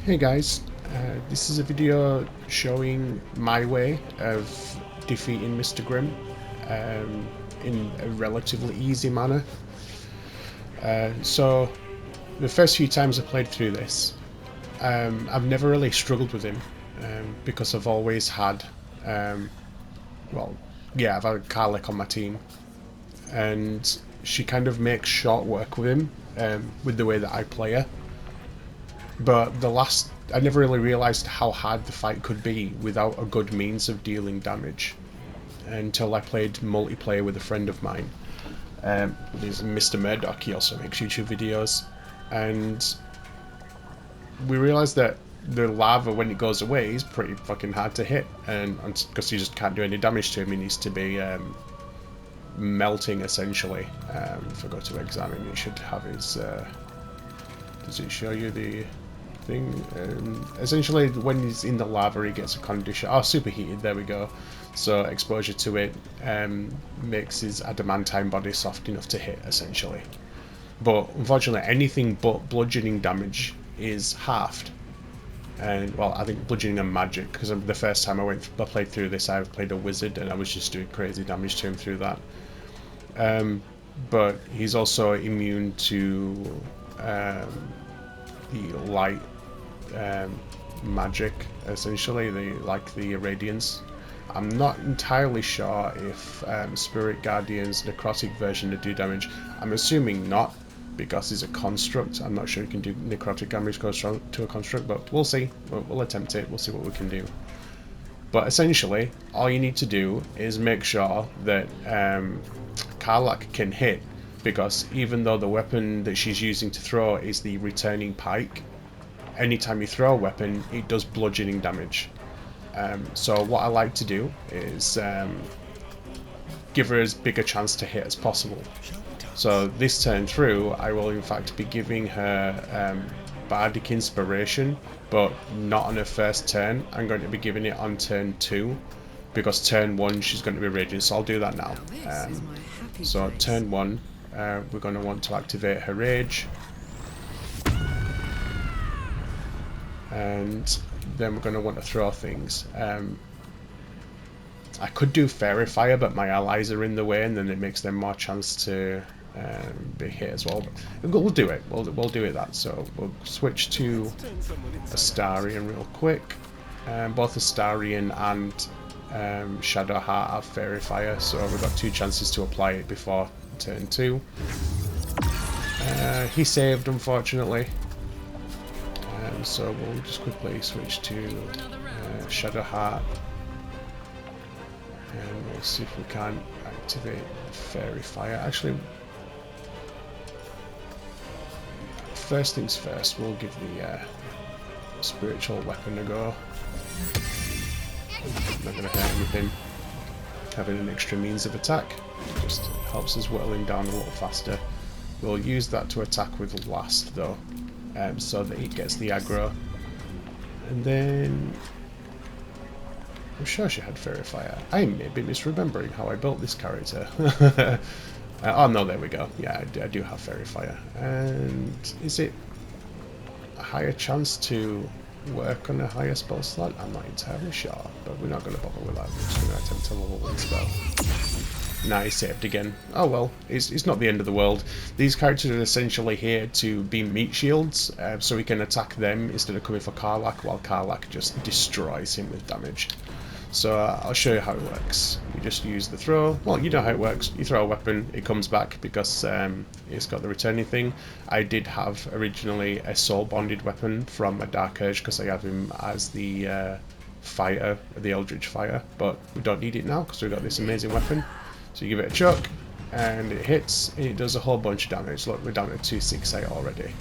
Hey guys, this is a video showing my way of defeating Mr. Grym in a relatively easy manner. So the first few times I played through this, I've never really struggled with him because I've always had, um, well, yeah, I've had Karlach on my team, and she kind of makes short work with him with the way that I play her. But I never really realised how hard the fight could be without a good means of dealing damage until I played multiplayer with a friend of mine. He's Mr. Murdoch, he also makes YouTube videos, and we realised that the lava, when it goes away, is pretty fucking hard to hit, and because you just can't do any damage to him, he needs to be melting essentially. If I go to examine, it should have his. Does it show you the thing? Essentially, when he's in the lava, he gets a condition. Oh, superheated. There we go. So exposure to it makes his adamantine body soft enough to hit, essentially. But unfortunately, anything but bludgeoning damage is halved. And well, I think bludgeoning and magic, because the first time I played through this, I played a wizard, and I was just doing crazy damage to him through that. But he's also immune to the light magic, essentially, the radiance. I'm not entirely sure if Spirit Guardian's necrotic version to do damage. I'm assuming not, because he's a construct. I'm not sure you can do necrotic damage to a construct, but we'll see. We'll attempt it. We'll see what we can do. But essentially, all you need to do is make sure that Karlach can hit, because even though the weapon that she's using to throw is the returning pike, anytime you throw a weapon, it does bludgeoning damage. So what I like to do is give her as big a chance to hit as possible. So this turn through, I will in fact be giving her Bardic Inspiration, but not on her first turn. I'm going to be giving it on turn 2, because turn 1 she's going to be raging, so I'll do that now. So turn 1, we're going to want to activate her rage, and then we're going to want to throw things. I could do Fairy Fire, but my allies are in the way, and then it makes them more chance to be hit as well. But we'll do it. We'll do it that. So we'll switch to Astarion real quick. Both Astarion and Shadowheart have Fairy Fire, so we've got 2 chances to apply it before turn 2. He saved, unfortunately. So we'll just quickly switch to Shadowheart, and we'll see if we can activate Fairy Fire. Actually, first things first, we'll give the spiritual weapon a go. Not going to hurt anything. Having an extra means of attack just helps us whittling down a little faster. We'll use that to attack with last, though, so that it gets the aggro. And then I'm sure she had Fairy Fire. I may be misremembering how I built this character. Oh no, there we go. Yeah, I do have Fairy Fire. And is it a higher chance to work on a higher spell slot? I'm not entirely sure, but we're not going to bother with that. We're just going to attempt a level 1 spell. Nah, he saved again. Oh well, it's not the end of the world. These characters are essentially here to be meat shields, so we can attack them instead of coming for Karlach, while Karlach just destroys him with damage. So I'll show you how it works. We just use the throw. Well, you know how it works. You throw a weapon, it comes back because it's got the returning thing. I did have originally a soul-bonded weapon from a Dark Urge because I have him as the fighter, the Eldritch Fighter, but we don't need it now because we've got this amazing weapon. So you give it a chuck, and it hits, and it does a whole bunch of damage. Look, we're down to 268 already.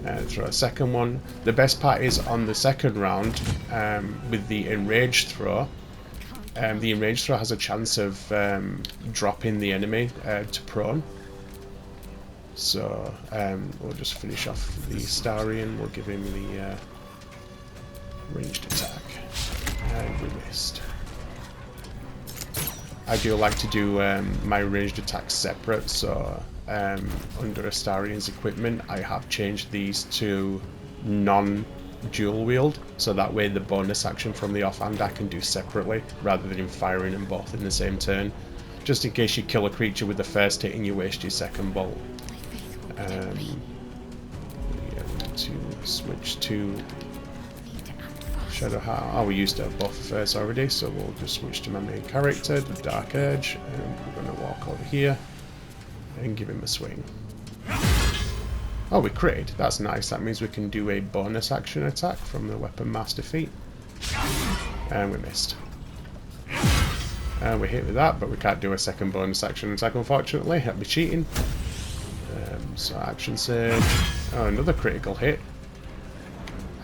And throw a second one. The best part is on the second round, with the enraged throw. The enraged throw has a chance of dropping the enemy to prone. So we'll just finish off the Starion. We'll give him the ranged attack, and we missed. I do like to do my ranged attacks separate, so under Astarion's equipment I have changed these to non-dual wield, so that way the bonus action from the offhand I can do separately rather than firing them both in the same turn, just in case you kill a creature with the first hit and you waste your second bolt. Yeah, we need to switch to Shadow Heart. Oh, we used to have both first already, so we'll just switch to my main character, the Dark Urge, and we're going to walk over here and give him a swing. Oh, we critted. That's nice. That means we can do a bonus action attack from the Weapon Master feat. And we missed. And we hit with that, but we can't do a second bonus action attack, unfortunately. That'd be cheating. So Action Surge. Oh, another critical hit.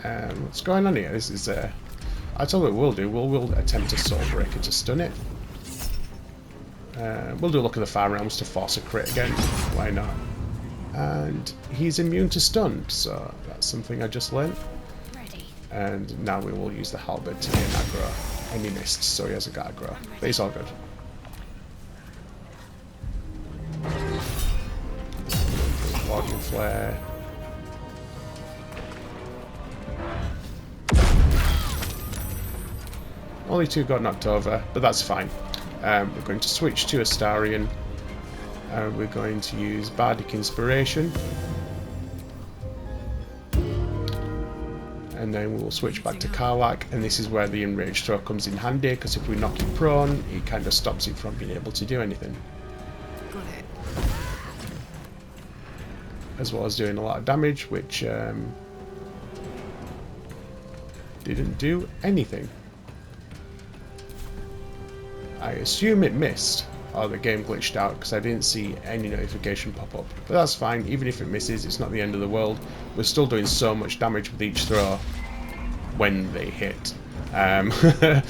What's going on here? This is... I tell you what we'll do. We'll attempt a Soul Breaker to stun it. We'll do a Look at the Far Realms to force a crit again. Why not? And he's immune to stun, so that's something I just learned. And now we will use the halberd to gain aggro. And he missed, so he hasn't got aggro. But he's all good. Warden Flare. Only two got knocked over, but that's fine. We're going to switch to Astarion. We're going to use Bardic Inspiration. And then we'll switch back to Karlach, and this is where the Enraged Throw comes in handy, because if we knock it prone, it kind of stops it from being able to do anything. As well as doing a lot of damage, which didn't do anything. I assume it missed, or the game glitched out, because I didn't see any notification pop up. But that's fine, even if it misses, it's not the end of the world. We're still doing so much damage with each throw when they hit. That,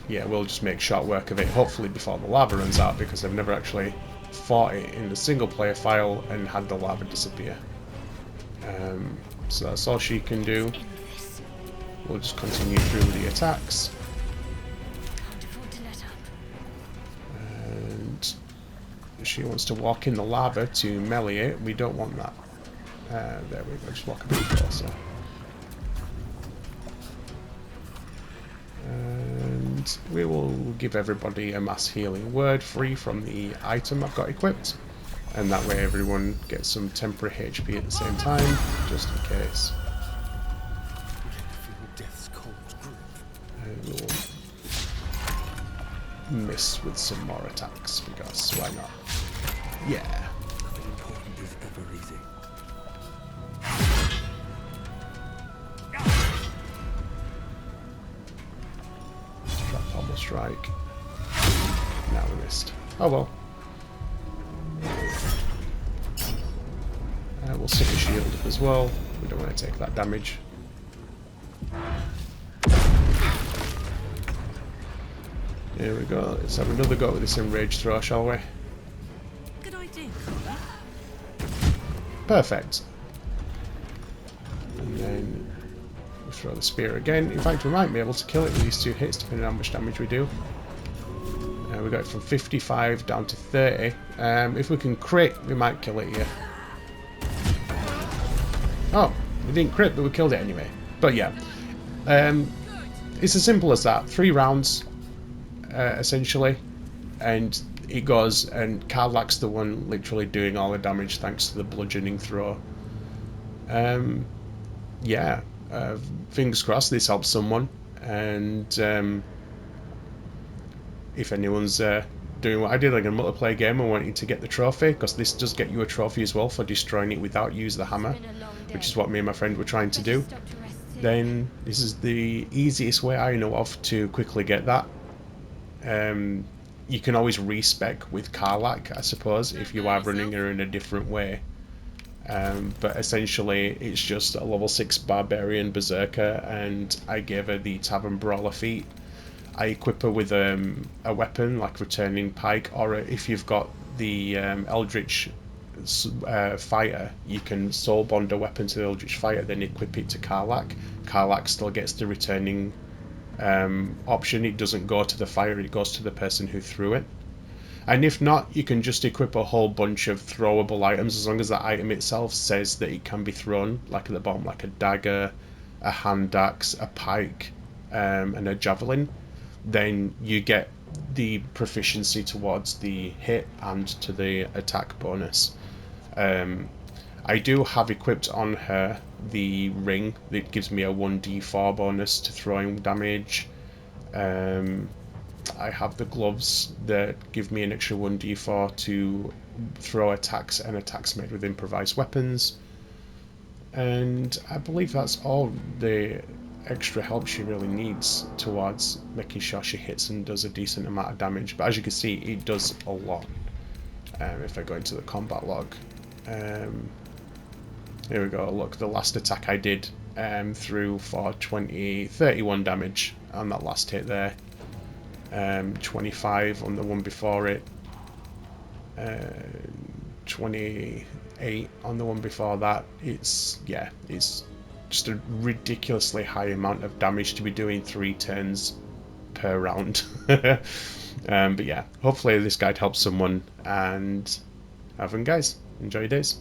yeah, we'll just make short work of it, hopefully before the lava runs out, because I've never actually fought it in the single player file and had the lava disappear. So that's all she can do. We'll just continue through with the attacks. She wants to walk in the lava to melee it. We don't want that. There we go, just walk a bit closer. And we will give everybody a mass healing word free from the item I've got equipped. And that way everyone gets some temporary HP at the same time, just in case. And we'll miss with some more attacks, because why not? Yeah. Important is ever easy. Trap Pommel Strike. Now we missed. Oh well. We'll stick a shield as well. We don't want to take that damage. Here we go. Let's have another go with this Enraged Throw, shall we? Good idea. Perfect. And then we throw the spear again. In fact, we might be able to kill it with these two hits, depending on how much damage we do. We got it from 55 down to 30. If we can crit, we might kill it here. Oh, we didn't crit, but we killed it anyway. But yeah, it's as simple as that. 3 rounds. Essentially, and it goes, and Karlach's the one literally doing all the damage thanks to the bludgeoning throw. Yeah, fingers crossed this helps someone, and if anyone's doing what I did, like a multiplayer game and wanting to get the trophy, because this does get you a trophy as well for destroying it without using the hammer, which is what me and my friend were trying to do, then this is the easiest way I know of to quickly get that. You can always respec with Karlach, I suppose, if you are running her in a different way. But essentially, it's just a level 6 Barbarian Berserker, and I gave her the Tavern Brawler feat. I equip her with a weapon, like Returning Pike, or if you've got the Eldritch Fighter, you can soul bond a weapon to the Eldritch Fighter, then equip it to Karlach. Karlach still gets the Returning option. It doesn't go to the fire, it goes to the person who threw it. And if not, you can just equip a whole bunch of throwable items as long as that item itself says that it can be thrown, like at the bottom, like a dagger, a hand axe, a pike, and a javelin. Then you get the proficiency towards the hit and to the attack bonus. I do have equipped on her the ring that gives me a 1d4 bonus to throwing damage. I have the gloves that give me an extra 1d4 to throw attacks and attacks made with improvised weapons. And I believe that's all the extra help she really needs towards making sure she hits and does a decent amount of damage. But as you can see, it does a lot. If I go into the combat log, here we go. Look, the last attack I did threw for 31 damage on that last hit there. 25 on the one before it. 28 on the one before that. It's just a ridiculously high amount of damage to be doing 3 turns per round. But yeah, hopefully this guide helps someone, and have fun, guys. Enjoy your days.